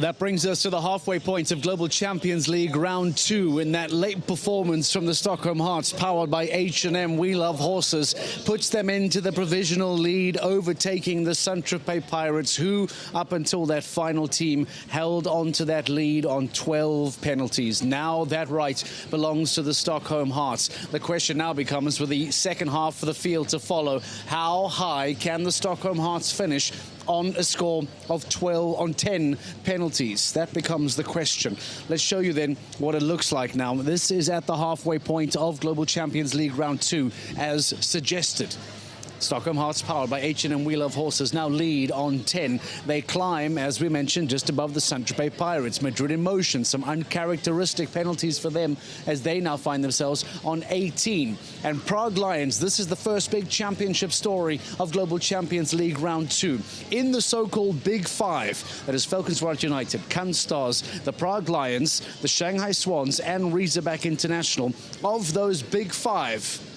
That brings us to the halfway point of Global Champions League Round 2. In that late performance from the Stockholm Hearts, powered by H&M We Love Horses, puts them into the provisional lead, overtaking the Saint-Tropez Pirates, who, up until that final team, held on to that lead on 12 penalties. Now that right belongs to the Stockholm Hearts. The question now becomes, with the second half of the field to follow, how high can the Stockholm Hearts finish on a score of 10 penalties? That becomes the question. Let's show you then what it looks like now. This is at the halfway point of Global Champions League Round 2, as suggested. Stockholm Hearts, powered by H&M We Love Horses, now lead on 10. They climb, as we mentioned, just above the Saint-Tropez Pirates. Madrid in motion, some uncharacteristic penalties for them as they now find themselves on 18. And Prague Lions, this is the first big championship story of Global Champions League Round 2. In the so-called Big Five, that is Falkenswart United, Cannes Stars, the Prague Lions, the Shanghai Swans and Razorback International. Of those Big Five,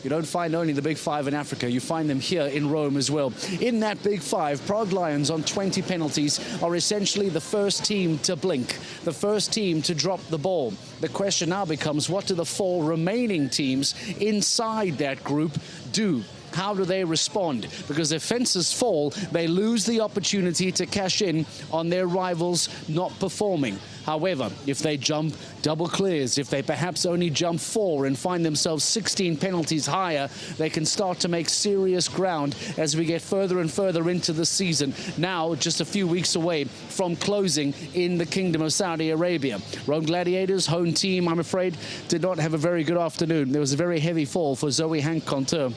you don't find only the Big Five in Africa, you find them here in Rome as well. In that Big Five, Prague Lions on 20 penalties are essentially the first team to blink, the first team to drop the ball. The question now becomes, what do the 4 remaining teams inside that group do? How do they respond? Because if fences fall, they lose the opportunity to cash in on their rivals not performing. However, if they jump double clears, if they perhaps only jump 4 and find themselves 16 penalties higher, they can start to make serious ground as we get further and further into the season. Now, just a few weeks away from closing in the Kingdom of Saudi Arabia. Rome Gladiators, home team, I'm afraid, did not have a very good afternoon. There was a very heavy fall for Zoe Hank-Conteur.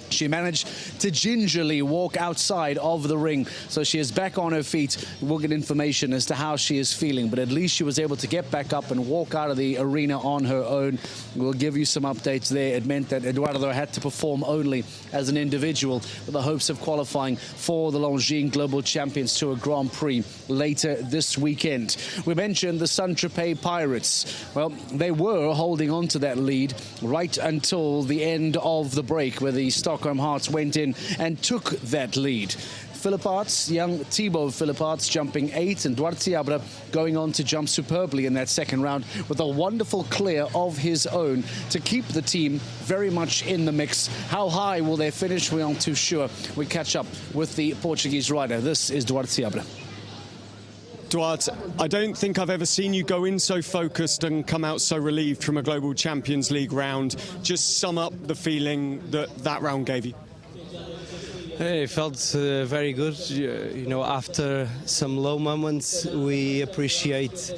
She managed to gingerly walk outside of the ring, so she is back on her feet. We'll get information as to how she is feeling, but at least she was able to get back up and walk out of the arena on her own. We'll give you some updates there. It meant that Eduardo had to perform only as an individual with the hopes of qualifying for the Longines Global Champions Tour Grand Prix later this weekend. We mentioned the Saint-Tropez Pirates. Well, they were holding on to that lead right until the end of the break, where the Stockholm Hearts went in and took that lead. Philipparts, young Thibaut Philipparts jumping 8, and Duarte Abra going on to jump superbly in that second round with a wonderful clear of his own to keep the team very much in the mix. How high will they finish? We aren't too sure. We catch up with the Portuguese rider. This is Duarte Abra. Duarte, I don't think I've ever seen you go in so focused and come out so relieved from a Global Champions League round. Just sum up the feeling that round gave you. It felt very good. You know, after some low moments, we appreciate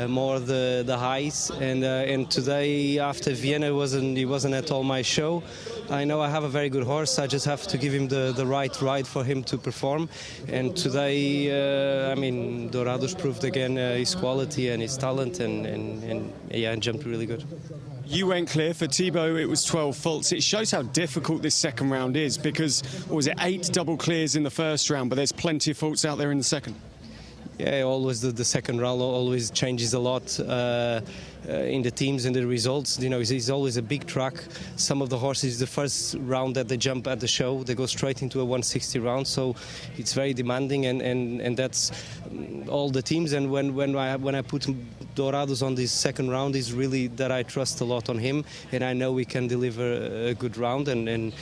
more the highs. And today, after Vienna, it wasn't at all my show. I know I have a very good horse. I just have to give him the right ride for him to perform. And today, I mean, Dourados proved again his quality and his talent, and jumped really good. You went clear. For Thibaut, it was 12 faults. It shows how difficult this second round is, because, what was it, 8 double clears in the first round, but there's plenty of faults out there in the second. Yeah, always the second round always changes a lot in the teams and the results. You know, it's always a big track. Some of the horses, the first round that they jump at the show, they go straight into a 160 round, so it's very demanding, and that's all the teams. And when I put Dourados on this second round, is really that I trust a lot on him, and I know we can deliver a good round and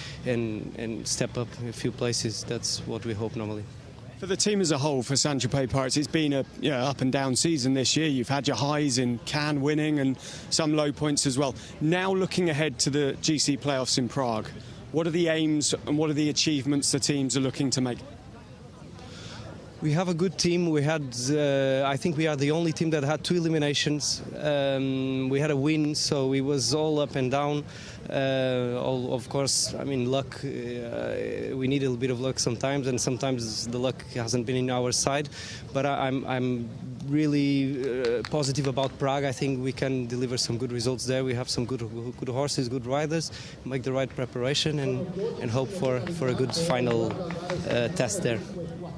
step up a few places. That's what we hope normally. For the team as a whole, for Saint-Tropez Pirates, it's been a up and down season this year. You've had your highs in Cannes winning and some low points as well. Now looking ahead to the GC playoffs in Prague, what are the aims and what are the achievements the teams are looking to make? We have a good team. We had, I think we are the only team that had 2 eliminations. We had a win, so it was all up and down. Of course, I mean, luck, we need a little bit of luck sometimes, and sometimes the luck hasn't been in our side. But I'm really positive about Prague. I think we can deliver some good results there. We have some good horses, good riders, make the right preparation, and hope for a good final test there.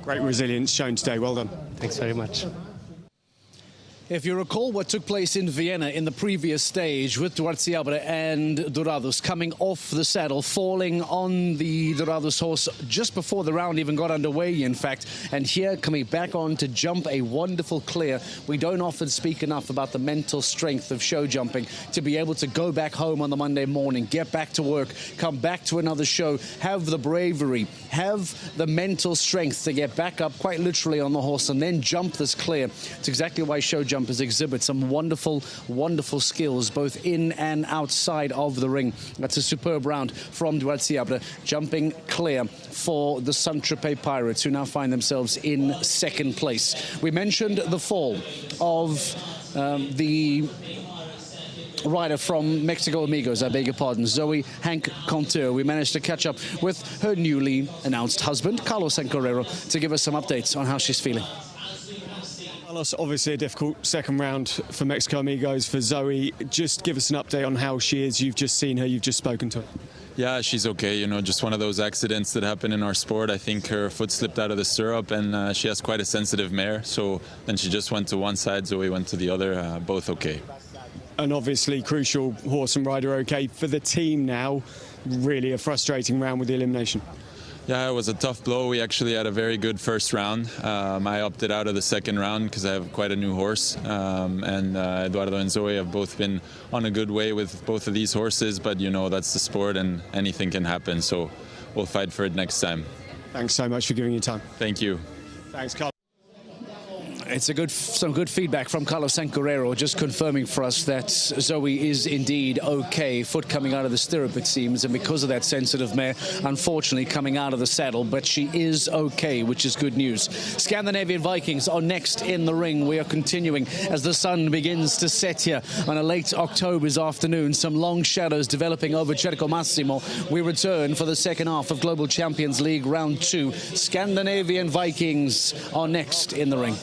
Great resilience shown today. Well done. Thanks very much. If you recall what took place in Vienna in the previous stage with Duarte and Dourados coming off the saddle, falling on the Dourados horse just before the round even got underway, in fact, and here coming back on to jump a wonderful clear. We don't often speak enough about the mental strength of show jumping, to be able to go back home on the Monday morning, get back to work, come back to another show, have the bravery, have the mental strength to get back up quite literally on the horse and then jump this clear. It's exactly why show jumpers exhibit some wonderful, wonderful skills both in and outside of the ring. That's a superb round from Duarte, jumping clear for the Saint-Tropez Pirates, who now find themselves in second place. We mentioned the fall of the rider from Mexico Amigos, I beg your pardon, Zoe Hank Conteur. We managed to catch up with her newly announced husband, Carlos Encarrero, to give us some updates on how she's feeling. Carlos, obviously a difficult second round for Mexico Amigos for Zoe. Just give us an update on how she is. You've just seen her, you've just spoken to her. Yeah, she's okay. You know, just one of those accidents that happen in our sport. I think her foot slipped out of the stirrup, and she has quite a sensitive mare. So then she just went to one side, Zoe went to the other. Both okay. And obviously crucial horse and rider okay for the team now. Really a frustrating round with the elimination. Yeah, it was a tough blow. We actually had a very good first round. I opted out of the second round because I have quite a new horse. And Eduardo and Zoe have both been on a good way with both of these horses. But, you know, that's the sport and anything can happen. So we'll fight for it next time. Thanks so much for giving your time. Thank you. Thanks, Carl. It's some good feedback from Carlos Encarrero, just confirming for us that Zoe is indeed okay. Foot coming out of the stirrup, it seems, and because of that sensitive mare, unfortunately coming out of the saddle, but she is okay, which is good news. Scandinavian Vikings are next in the ring. We are continuing as the sun begins to set here on a late October's afternoon. Some long shadows developing over Cerco Massimo. We return for the second half of Global Champions League Round 2. Scandinavian Vikings are next in the ring.